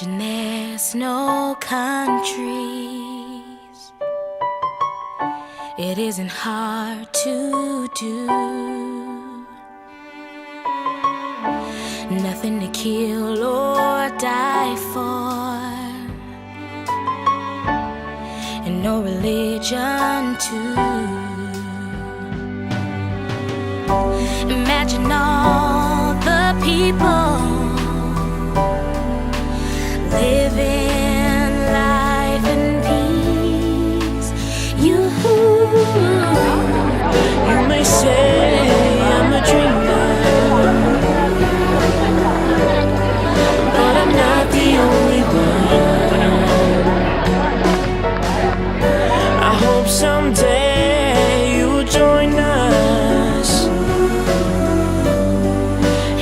Imagine there's no countries. It isn't hard to do. Nothing to kill or die for, and no religion too. Imagine all the people living life in peace. You may say I'm a dreamer, but I'm not the only one. I hope someday you'll join us,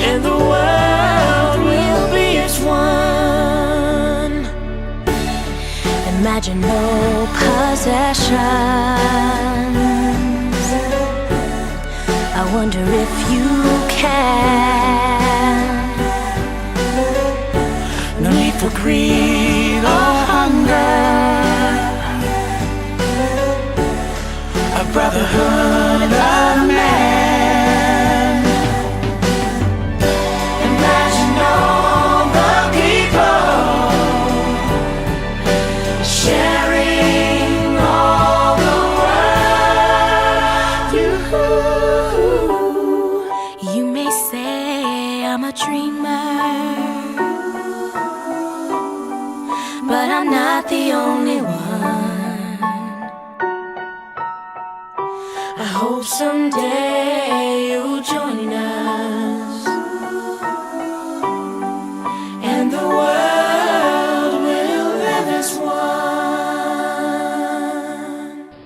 and the world will be as one. Imagine no possessions. I wonder if you can. No need for greed or hunger, a brotherhood of man. Imagine all the people sharing all the world. You may say I'm a dreamer, but I'm not the only one. I hope someday you'll join us, and the world will live as one.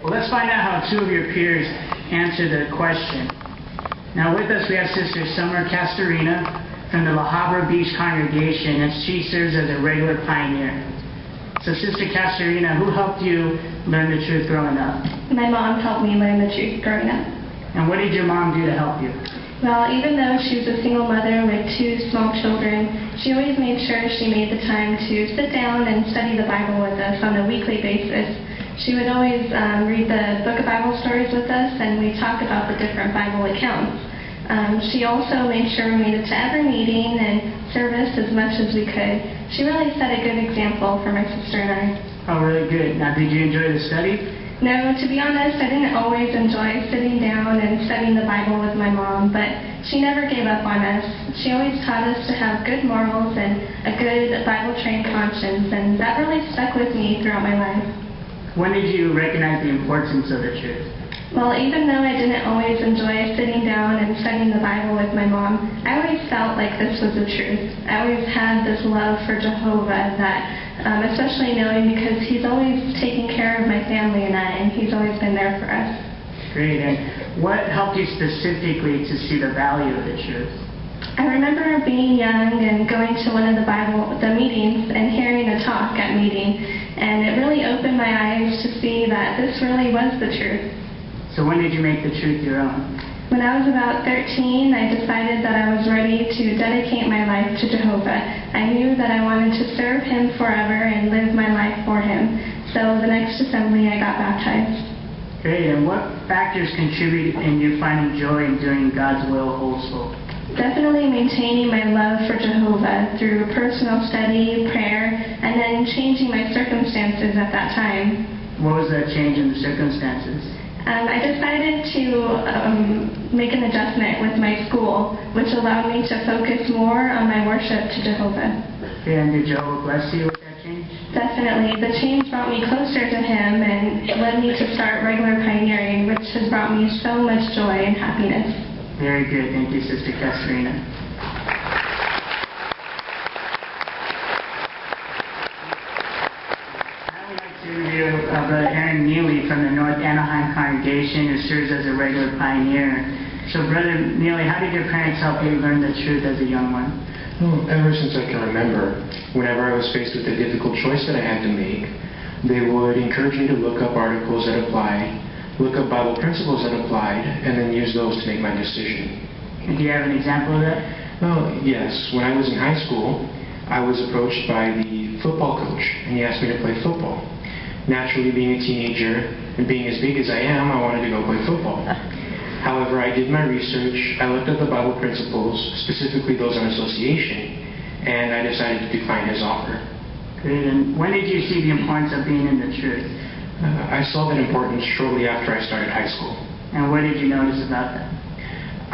Well, let's find out how two of your peers answer the question. Now with us we have Sister Summer Castorina from the La Habra Beach congregation, and she serves as a regular pioneer. So Sister Castorina, who helped you learn the truth growing up? My mom helped me learn the truth growing up. And what did your mom do to help you? Well, even though she was a single mother with 2 small children, she always made sure she made the time to sit down and study the Bible with us on a weekly basis. She would always read the book of Bible stories with us, and we'd talk about the different Bible accounts. She also made sure we made it to every meeting and service as much as we could. She really set a good example for my sister and I. Oh, really good. Now, did you enjoy the study? No, to be honest, I didn't always enjoy sitting down and studying the Bible with my mom, but she never gave up on us. She always taught us to have good morals and a good Bible-trained conscience, and that really stuck with me throughout my life. When did you recognize the importance of the truth? Well, even though I didn't always enjoy sitting down and studying the Bible with my mom, I always felt like this was the truth. I always had this love for Jehovah that, especially knowing because he's always taken care of my family and I, and he's always been there for us. Great. And what helped you specifically to see the value of the truth? I remember being young and going to one of the meetings and hearing a talk at meeting, and it really opened my eyes to see that this really was the truth. So when did you make the truth your own? When I was about 13, I decided that I was ready to dedicate my life to Jehovah. I knew that I wanted to serve him forever and live my life for him. So the next assembly, I got baptized. Great. And what factors contribute in you finding joy in doing God's will wholesome? Definitely maintaining my love for Jehovah through personal study, prayer, and then changing my circumstances at that time. What was that change in the circumstances? I decided to make an adjustment with my school, which allowed me to focus more on my worship to Jehovah. And did Jehovah bless you with that change? Definitely. The change brought me closer to him and it led me to start regular pioneering, which has brought me so much joy and happiness. Very good. Thank you, Sister Castorina. Brother Aaron Neely from the North Anaheim congregation, who serves as a regular pioneer. So Brother Neely, how did your parents help you learn the truth as a young one? Well, ever since I can remember, whenever I was faced with a difficult choice that I had to make, they would encourage me to look up articles that apply, look up Bible principles that applied, and then use those to make my decision. And do you have an example of that? Well, yes. When I was in high school, I was approached by the football coach, and he asked me to play football. Naturally, being a teenager and being as big as I am, I wanted to go play football. However, I did my research, I looked at the Bible principles, specifically those on association, and I decided to decline his offer. Great. And when did you see the importance of being in the truth? I saw that importance shortly after I started high school. And what did you notice about that?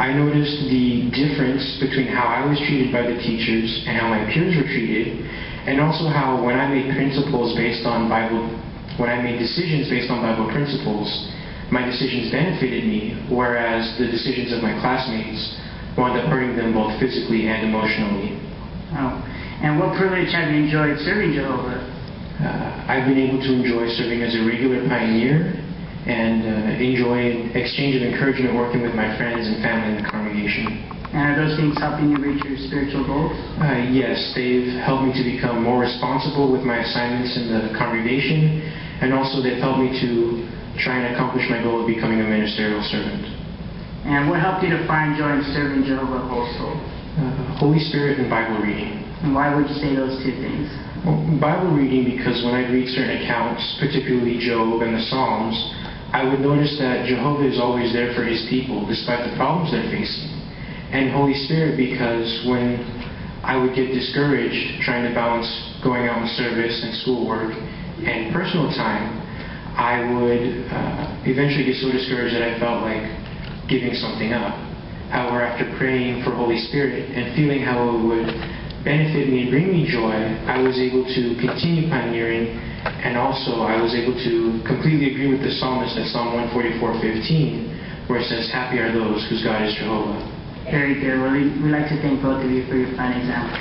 I noticed the difference between how I was treated by the teachers and how my peers were treated, and also how when I made decisions based on Bible principles, my decisions benefited me, whereas the decisions of my classmates wound up hurting them both physically and emotionally. Oh. And what privilege have you enjoyed serving Jehovah? I've been able to enjoy serving as a regular pioneer and enjoy an exchange of encouragement working with my friends and family in the congregation. And are those things helping you reach your spiritual goals? Yes, they've helped me to become more responsible with my assignments in the congregation, and also they've helped me to try and accomplish my goal of becoming a ministerial servant. And what helped you to find joy in serving Jehovah also? Holy Spirit and Bible reading. And why would you say those two things? Well, Bible reading, because when I'd read certain accounts, particularly Job and the Psalms, I would notice that Jehovah is always there for his people despite the problems they're facing. And Holy Spirit, because when I would get discouraged trying to balance going out in service and schoolwork and personal time, I would eventually get so discouraged that I felt like giving something up. However, after praying for Holy Spirit and feeling how it would benefit me and bring me joy, I was able to continue pioneering, and also I was able to completely agree with the psalmist at Psalm 144:15, where it says, "Happy are those whose God is Jehovah." Very good. Well, we'd like to thank both of you for your fine example.